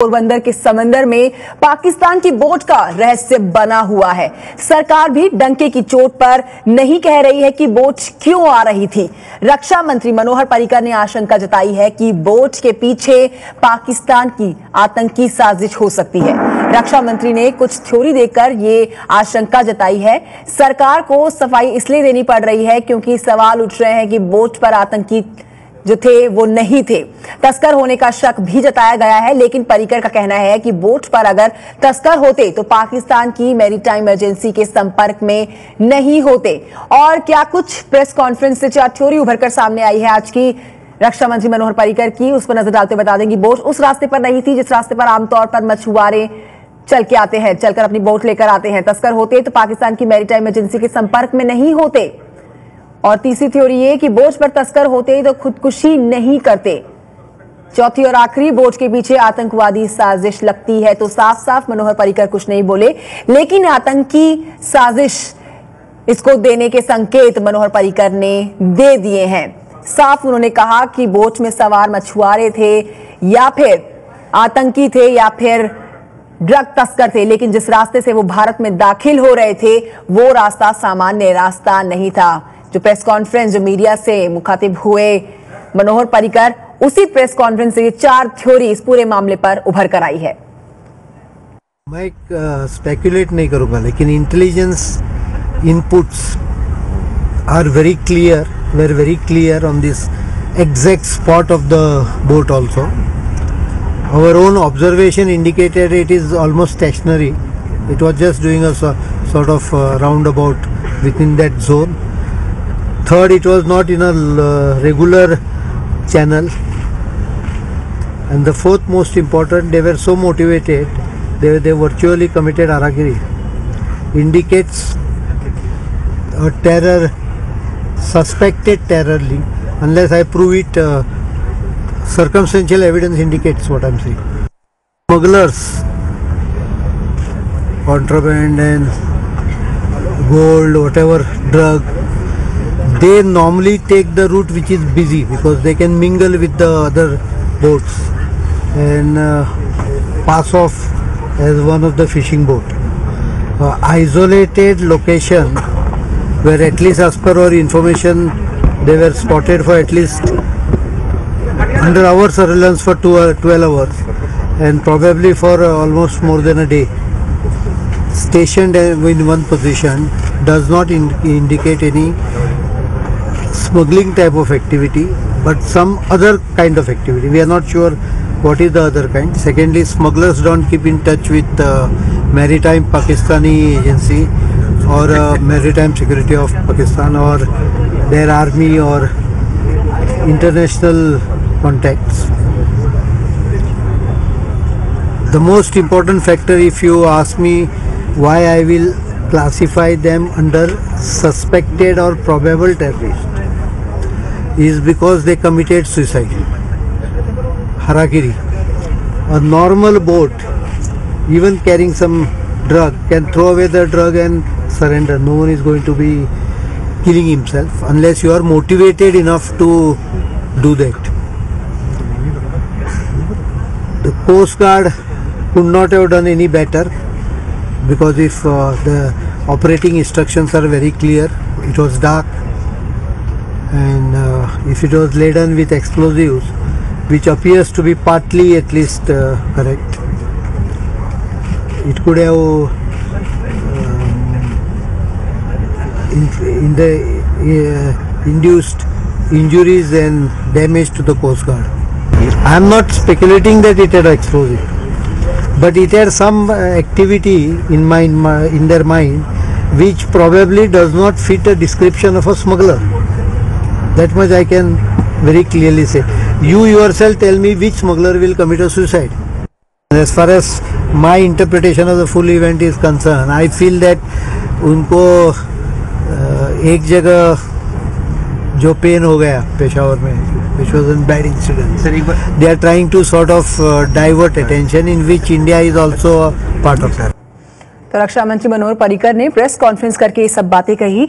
पोरबंदर के समंदर में पाकिस्तान की बोट का रहस्य बना हुआ है। सरकार भी डंके की चोट पर नहीं कह रही है कि बोट क्यों आ रही थी। रक्षा मंत्री मनोहर पर्रिकर ने आशंका जताई है कि बोट के पीछे पाकिस्तान की आतंकी साजिश हो सकती है। रक्षा मंत्री ने कुछ थ्योरी देकर ये आशंका जताई है। सरकार को सफाई इसलिए देनी पड़ रही है क्योंकि सवाल उठ रहे हैं कि बोट पर आतंकी जो थे वो नहीं थे। तस्कर होने का शक भी जताया गया है, लेकिन पर्रिकर का कहना है कि बोट पर अगर तस्कर होते तो पाकिस्तान की मैरीटाइम एजेंसी के संपर्क में नहीं होते। और क्या कुछ प्रेस कॉन्फ्रेंस से चार थ्योरी उभरकर सामने आई है आज की रक्षा मंत्री मनोहर पर्रिकर की, उस पर नजर डालते बता देंगे। बोट उस रास्ते पर नहीं थी जिस रास्ते पर आमतौर पर मछुआरे चल के आते हैं, चलकर अपनी बोट लेकर आते हैं। तस्कर होते तो पाकिस्तान की मैरीटाइम एजेंसी के संपर्क में नहीं होते। और तीसरी थ्योरी ये कि बोट पर तस्कर होते तो खुदकुशी नहीं करते। चौथी और आखिरी, बोट के पीछे आतंकवादी साजिश लगती है तो साफ साफ मनोहर पर्रिकर कुछ नहीं बोले, लेकिन आतंकी साजिश इसको देने के संकेत मनोहर पर्रिकर ने दे दिए हैं। साफ उन्होंने कहा कि बोट में सवार मछुआरे थे या फिर आतंकी थे या फिर ड्रग तस्कर थे, लेकिन जिस रास्ते से वो भारत में दाखिल हो रहे थे वो रास्ता सामान्य रास्ता नहीं था। जो प्रेस कॉन्फ्रेंस जो मीडिया से मुखातिब हुए मनोहर पर्रिकर, उसी प्रेस कॉन्फ्रेंस से ये चार थ्योरी इस पूरे मामले पर उभर कर आई है। मैं स्पेकुलेट नहीं करूंगा, लेकिन intelligence inputs are very clear on this exact spot of the boat also. Our own observation indicated it is almost stationary. It was just doing a sort of roundabout within that zone. Third, it was not in a regular channel. And the fourth most important, they were so motivated, they virtually committed harakiri. Indicates a terror, suspected terror link. Unless I prove it, circumstantial evidence indicates what I'm saying. Smugglers, contraband and gold, whatever drug, they normally take the route which is busy because they can mingle with the other boats and pass off as one of the fishing boat. Isolated location where at least as per our information they were spotted for at least under our surveillance for 12 hours and probably for almost more than a day. Stationed in one position does not indicate any smuggling type of activity, but some other kind of activity. We are not sure what is the other kind. Secondly, smugglers don't keep in touch with Maritime Pakistani Agency or Maritime Security of Pakistan or their army or international contacts. The most important factor, if you ask me why I will classify them under suspected or probable terrorist, is because they committed suicide, harakiri. A normal boat, even carrying some drug, can throw away the drug and surrender. No one is going to be killing himself unless you are motivated enough to do that. The Coast Guard could not have done any better, because if the operating instructions are very clear, it was dark, and if it was laden with explosives, which appears to be partly at least correct, it could have induced injuries and damage to the Coast Guard. I am not speculating that it had explosive, but it had some activity in their mind which probably does not fit a description of a smuggler. That much I can very clearly say. You yourself tell me which smuggler will commit a suicide. As far as my interpretation of the full event is concerned, I feel that उनको एक जगह जो pen हो गया पेशावर में, which was a bad incident. They are trying to sort of divert attention, in which India is also a part of that. तो रक्षा मंत्री मनोहर पर्रिकर ने प्रेस कॉन्फ्रेंस करके ये सब बातें कही।